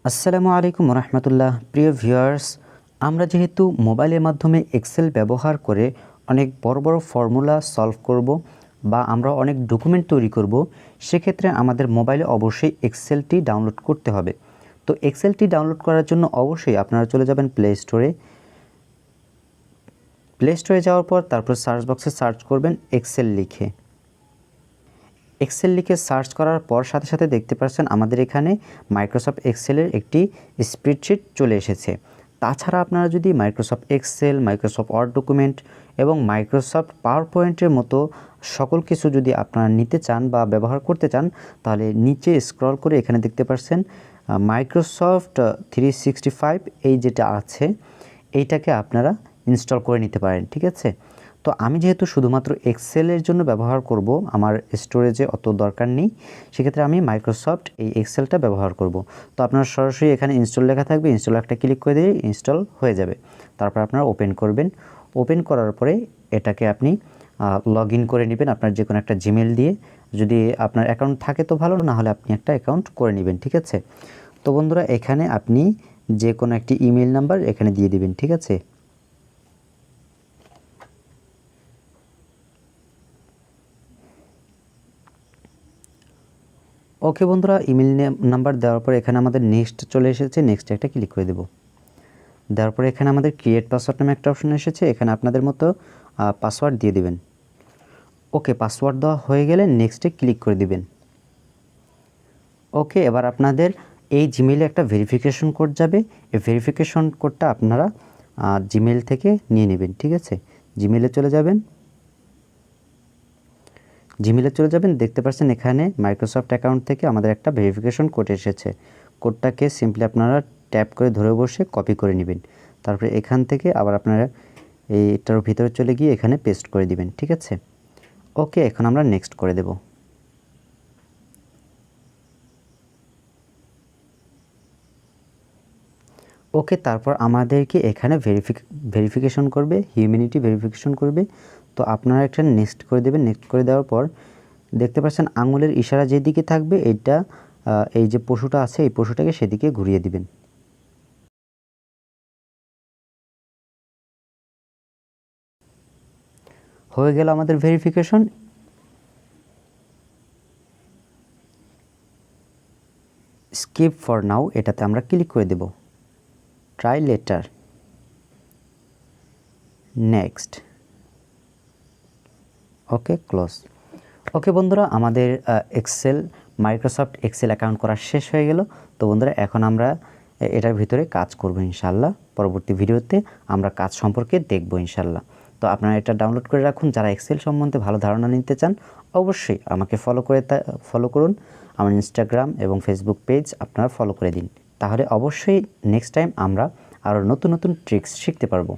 আসসালামু আলাইকুম রহমতুল্লাহ। প্রিয় ভিউয়ার্স, আমরা যেহেতু মোবাইলের মাধ্যমে এক্সেল ব্যবহার করে অনেক বড় বড় ফর্মুলা সলভ করব বা আমরা অনেক ডকুমেন্ট তৈরি করব, সেক্ষেত্রে আমাদের মোবাইলে অবশ্যই এক্সেলটি ডাউনলোড করতে হবে। তো এক্সেলটি ডাউনলোড করার জন্য অবশ্যই আপনারা চলে যাবেন প্লে স্টোরে যাওয়ার পর তারপর সার্চ বক্সে সার্চ করবেন এক্সেল লিখে সার্চ করার পর সাথে সাথে দেখতে পাচ্ছেন আমাদের এখানে মাইক্রোসফট এক্সেলের একটি স্প্রেডশিট চলে এসেছে। তাছাড়া আপনারা যদি Microsoft Excel, Microsoft Word document এবং মাইক্রোসফট পাওয়ার পয়েন্টের মতো সকল কিছু যদি আপনারা নিতে চান বা ব্যবহার করতে চান, তাহলে নিচে স্ক্রল করে এখানে দেখতে পাচ্ছেন মাইক্রোসফট 365 এই যেটা আছে এইটাকে আপনারা ইনস্টল করে নিতে পারেন। ঠিক আছে, তো আমি যেহেতু শুধুমাত্র এক্সেলের জন্য ব্যবহার করব, আমার স্টোরেজে অত দরকার নেই, সেক্ষেত্রে আমি মাইক্রোসফট এই এক্সেলটা ব্যবহার করব। তো আপনারা সরাসরি এখানে ইনস্টল লেখা থাকবে, ইনস্টল একটা ক্লিক করে দিয়ে ইনস্টল হয়ে যাবে। তারপর আপনারা ওপেন করবেন। ওপেন করার পরে এটাকে আপনি লগ ইন করে নেবেন আপনার যে কোনো একটা জিমেল দিয়ে। যদি আপনার অ্যাকাউন্ট থাকে তো ভালো, না হলে আপনি একটা অ্যাকাউন্ট করে নেবেন। ঠিক আছে, তো বন্ধুরা এখানে আপনি যে কোনো একটি ইমেল নাম্বার এখানে দিয়ে দিবেন। ঠিক আছে, ওকে বন্ধুরা, ইমেল নাম্বার দেওয়ার পর এখানে আমাদের নেক্সট চলে এসেছে, নেক্সট একটা ক্লিক করে দেব। দেওয়ার পরে এখানে আমাদের ক্রিয়েট পাসওয়ার্ড নামে একটা অপশন এসেছে, এখানে আপনাদের মতো পাসওয়ার্ড দিয়ে দিবেন। ওকে, পাসওয়ার্ড দেওয়া হয়ে গেলে নেক্সটে ক্লিক করে দিবেন। ওকে, এবার আপনাদের এই জিমেইলে একটা ভেরিফিকেশন কোড যাবে। এই ভেরিফিকেশন কোডটা আপনারা জিমেইল থেকে নিয়ে নেবেন। ঠিক আছে, জিমেইলে চলে যাবেন। দেখতে পাচ্ছেন এখানে মাইক্রোসফট অ্যাকাউন্ট থেকে আমাদের একটা ভেরিফিকেশন কোড এসেছে। কোডটাকে সিম্পলি আপনারা ট্যাপ করে ধরে বসে কপি করে নেবেন। তারপরে এখান থেকে আবার আপনারা এইটার ভিতরে চলে গিয়ে এখানে পেস্ট করে দিবেন। ঠিক আছে, ওকে, এখন আমরা নেক্সট করে দেব। ওকে, তারপর আমাদেরকে এখানে ভেরিফিকেশন করবে, হিউম্যানিটি ভেরিফিকেশন করবে। তো আপনারা একটা নেক্সট করে দেবেন। নেক্সট করে দেওয়ার পর দেখতে পাচ্ছেন আঙুলের ইশারা যেদিকে থাকবে এইটা এই যে পশুটা আছে এই পশুটাকে সেদিকে ঘুরিয়ে দিবেন। হয়ে গেল আমাদের ভেরিফিকেশন। স্কিপ ফর নাও এটাতে আমরা ক্লিক করে দেব। ট্রাই লেটার, নেক্সট, ওকে, ক্লোজ। ওকে বন্ধুরা, আমাদের মাইক্রোসফট এক্সেল অ্যাকাউন্ট করা শেষ হয়ে গেল। তো বন্ধুরা এখন আমরা এটার ভিতরে কাজ করব ইনশাল্লাহ। পরবর্তী ভিডিওতে আমরা কাজ সম্পর্কে দেখব ইনশাল্লাহ। তো আপনারা এটা ডাউনলোড করে রাখুন। যারা এক্সেল সম্বন্ধে ভালো ধারণা নিতে চান অবশ্যই আমাকে ফলো করুন। আমার ইনস্টাগ্রাম এবং ফেসবুক পেজ আপনারা ফলো করে দিন, তাহলে অবশ্যই নেক্সট টাইম আমরা আরও নতুন নতুন ট্রিক্স শিখতে পারবো।